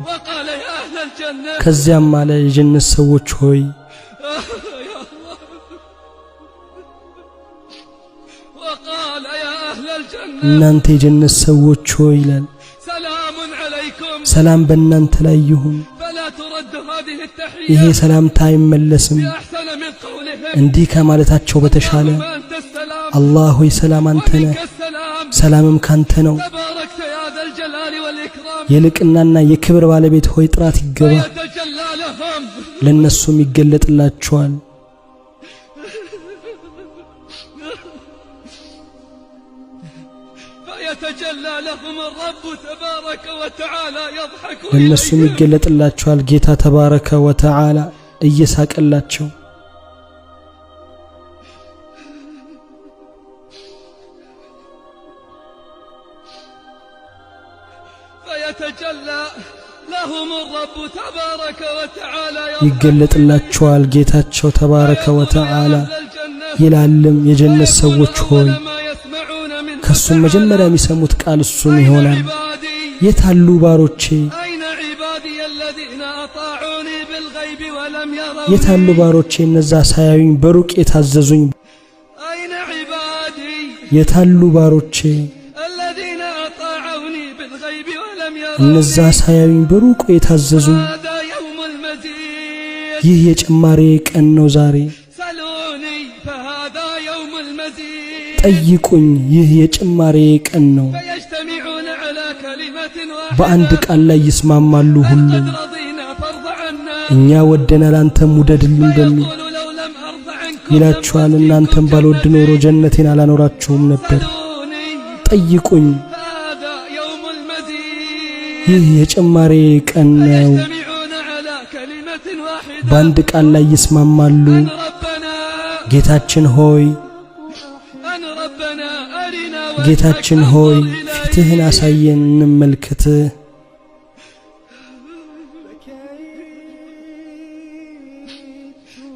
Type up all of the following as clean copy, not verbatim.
وقال يا أهل الجنة ከዚያም አለ የጀነት ሰዎች ሆይ وقال يا أهل الجنة እናንተ የጀነት ሰዎች ሆይ ይላል سلام عليكم ሰላም በእናንተ ላይ ይሁን فلا ترد هذه التحية ይሄ ሰላምታ አይመለስም بأحسن من قولهم እንዲህ ከማለታቸው በተሻለ أنت السلام አላህ ሆይ ሰላም አንተ ነህ ومنك السلام ሰላምም ካንተ ነው تباركت يا ذا الجلال والإكرام የልቅናና የክብር ባለቤት ሆይ ጥራት ይገባ فيتجلى لهم ለነሱም ይገለጥላቸዋል فيتجلى لهم الرب تبارك وتعالى يضحك ለነሱም ይገለጥላቸዋል ጌታ ተባረከ ወተዓላ እየሳቀላቸው فيتجلى لهم الرب تبارك وتعالى ይገለጥላቸዋል ጌታቸው ተባረከ ወተዓላ ይላልም የጀነት ሰዎች ሆይ ከሱም መጀመሪያ የሚሰሙት ቃል እሱን ይሆናል የታሉ ባሮቼ أين عبادي الذين أطاعوني بالغيب ولم يروا የታሉ ባሮቼ እነዛ ሳያዩኝ በሩቅ የታዘዙኝ أين عبادي የታሉ ባሮቼ الذين أطاعوني بالغيب ولم يروا እነዛ ሳያዩኝ በሩቅ የታዘዙኝ هذا يوم المزيد ይህ የጭማሬ ቀን ነው ዛሬ سلوني فهذا يوم المزيد ጠይቁኝ ይህ የጭማሬ ቀን ነው فيجتمعون على كلمة በአንድ واحدة ቃል ላይ ይስማማሉ ሁሉም قد رضينا فارض عنا እኛ ወደናል አንተም ውደድልን በሚል يقول لو لم أرض عنكم ይላችኋል እናንተም ባልወድ ኖሮ ጀነቴን አላኖራችሁም ነበር سلوني ጠይቁኝ هذا يوم المزيد ይህ የጭማሬ ቀን ነው يجتمعون على كلمة واحدة በአንድ ቃል ላይ ይስማማሉ أن ربنا ጌታችን ሆይ أن ربنا أرنا ጌታችን وجهك ሆይ انظر إلينا ፊትህን አሳየን እንመልከትህ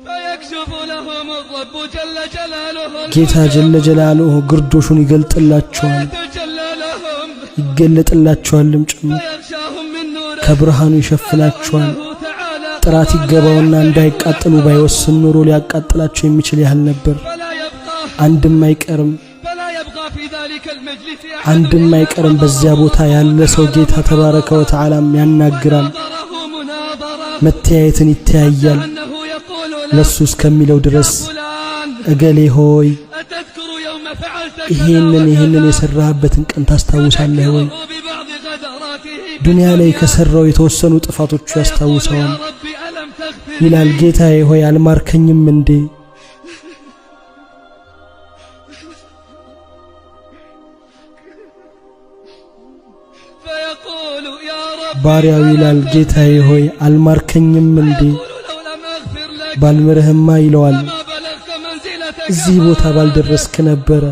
فيكشف لهم الرب جل جلاله ጌታ ጀለ ጀላሉሁ ግርዶሹን ይገልጥላቸዋል ويتجلى لهم ይገለጥላቸዋልም ጭምር ويغشاهم من نوره ከብርሃኑ ይሸፍናቸዋል الله تعالى ጥራት ይገባውና እንዳይቃጠሉ ባይወስን ኑሮ ሊያቃጥላቸው የሚችል ያህል ነበር فلا يبقى አንድም አይቀርም فلا يبقى في ذلك المجلس أحد አንድም አይቀርም በዚያ ቦታ ያለ ሰው ጌታ ተባረከ ወተዓላም ያናግራል ناظره مناظرة መተያየትን ይተያያል أنه يقول ለሱ እስከሚለው ድረስ فلان እገሌ ሆይ أتذكر يوم فعلت ይሄንን የሰራህበትን ቀን ታስታውሳለህ ወይ ببعض غدراته ዱንያ ላይ ከሰራው የተወሰኑ ጥፋቶቹ ያስታውሰዋል يا ربي ألم تغفر ይላል ጌታዬ ሆይ አልማርከኝም እንዴ فيقول يا رب ባሪያው ይላል ጌታዬ ሆይ አልማርከኝም እንዴ يقول لو لم أغفر لك ባልምርህማ ይለዋል ما بلغت منزلتك እዚህ ቦታ ባልደረስክ ነበረ